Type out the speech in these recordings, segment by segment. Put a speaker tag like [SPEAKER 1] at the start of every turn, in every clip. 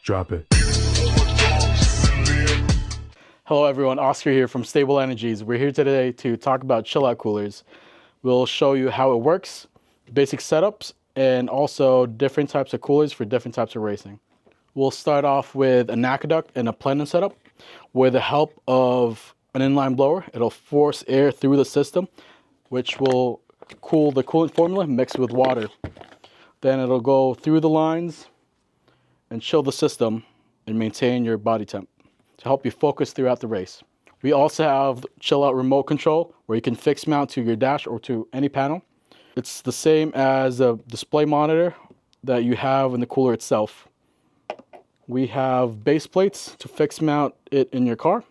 [SPEAKER 1] Drop it.
[SPEAKER 2] Hello everyone, Oscar here from Stable Energies. We're here today to talk about Chillout coolers. We'll show you how it works, basic setups, and also different types of coolers for different types of racing. We'll start off with a NACA duct and a plenum setup. With the help of an inline blower, it'll force air through the system, which will cool the coolant formula mixed with water. Then it'll go through the lines and chill the system and maintain your body temp to help you focus throughout the race. We also have Chillout remote control where you can fix mount to your dash or to any panel. It's the same as a display monitor that you have in the cooler itself. We have base plates to fix mount it in your car.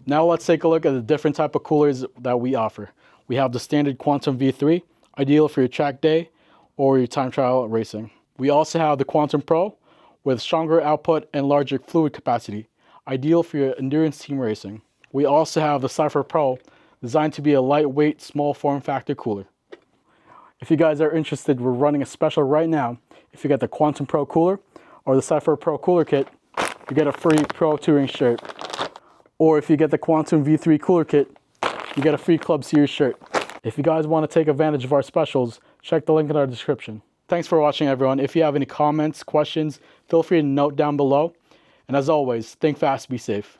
[SPEAKER 2] Now let's take a look at the different type of coolers that we offer. We have the standard Quantum V3, ideal for your track day or your time trial racing. We also have the Quantum Pro with stronger output and larger fluid capacity, ideal for your endurance team racing. We also have the Cypher Pro, designed to be a lightweight, small form factor cooler. If you guys are interested, we're running a special right now. If you get the Quantum Pro Cooler or the Cypher Pro Cooler Kit, you get a free Pro Touring shirt. Or if you get the Quantum V3 Cooler Kit, you get a free Club Series shirt. If you guys want to take advantage of our specials, check the link in our description. Thanks for watching, everyone. If you have any comments, questions, feel free to note down below. And as always, think fast, be safe.